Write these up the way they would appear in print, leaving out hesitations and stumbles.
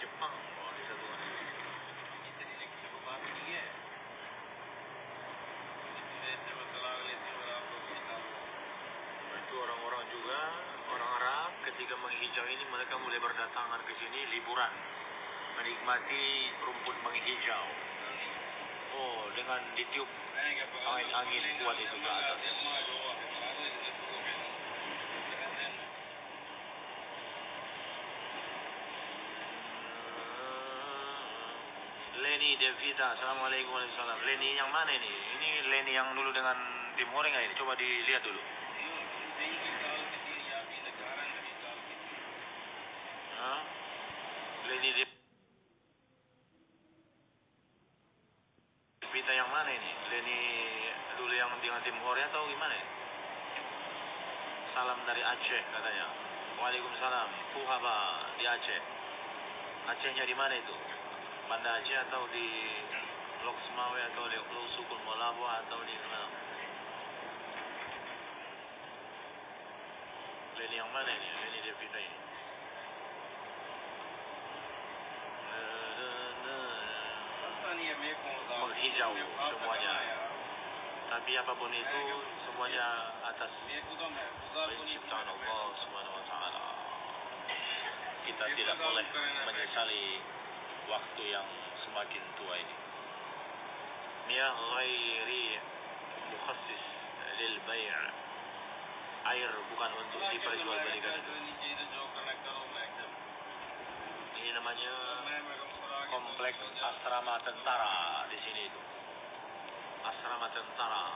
Jepang di satuan ini. Kita di cukup baru ini ya. Itu orang-orang juga, orang Arab ketika menghijau ini mereka mulai berdatangan ke sini liburan, menikmati rumput menghijau. Oh, dengan ditiup angin kuat itu ke atas. Leni Devita, assalamualaikum warahmatullahi wabarakatuh. Leni yang mana ini? Ini Leni yang dulu dengan Timor nggak ini? Coba dilihat dulu. Leni Devita yang mana ini? Leni dulu yang dengan Timor ya atau gimana? Salam dari Aceh katanya. Waalaikumsalam. Puhaba di Aceh. Acehnya di mana itu? Banda Aceh atau di Lok Semawe atau di Sukun Molabo atau di mana? Leni yang mana ini? Leni Devita ini. Menghijau semuanya. Tapi apapun itu semuanya atas penciptaan Allah Subhanahu wa taala. Kita tidak boleh menyesali waktu yang semakin tua ini. Miyah ghairi mukhassis lil bai'. Air bukan untuk diperjualbelikan. Ini namanya kompleks asrama tentara di sini itu. Asrama tentara.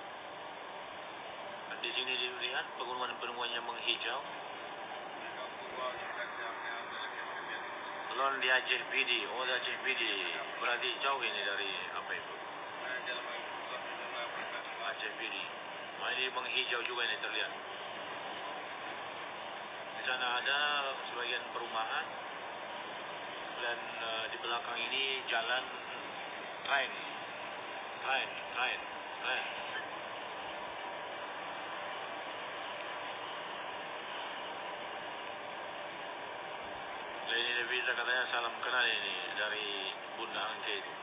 Dan di sini dilihat pegunungan-pegunungan yang menghijau. Belum di Aceh PD, di Aceh PD. Berarti jauh ini dari apa itu? Aceh PD. Nah, ini menghijau juga ini terlihat. Di sana ada sebagian perumahan dan di belakang ini jalan tren. Leni Devita katanya salam kenal ini dari Bunda Angke itu.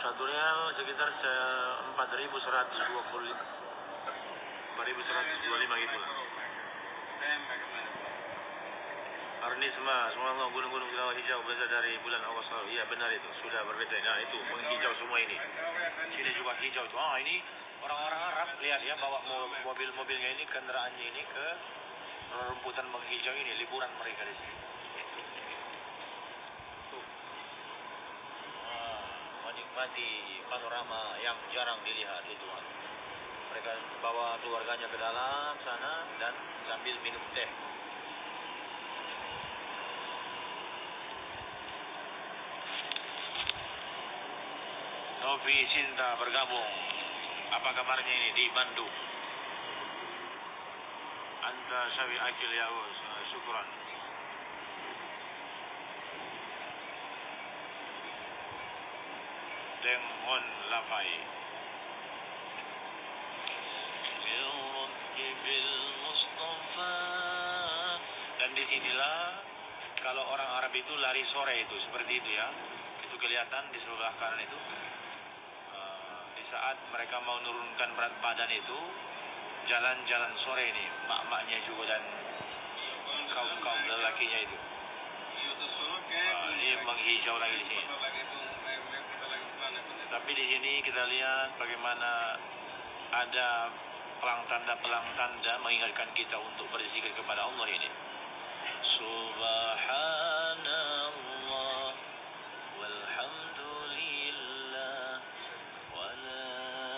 Satu real sekitar 4.125 gitu lah. Arnisma, semua gunung-gunung kawah hijau besar dari bulan August lalu. Iya benar itu, sudah berbeda. Nah itu menghijau semua ini. Sini juga hijau tuh. Ini orang-orang Arab lihat ya bawa mobil-mobilnya ini, kendaraannya ini ke rumputan menghijau ini, liburan mereka di sini. Menikmati panorama yang jarang dilihat itu. Mereka bawa keluarganya ke dalam sana dan sambil minum teh. Novi Sinta bergabung. Apa kabarnya ini di Bandung? Anta Sawi Akil Yaus, syukran. Deng Hon Lafai. Dan disinilah kalau orang Arab itu lari sore itu seperti itu ya. Itu kelihatan di sebelah kanan itu. Di saat mereka mau menurunkan berat badan itu, jalan-jalan sore ini, mak-maknya juga dan kaum-kaum lelakinya itu. Ini menghijau lagi di sini. Tapi di sini kita lihat bagaimana ada pelang tanda mengingatkan kita untuk berzikir kepada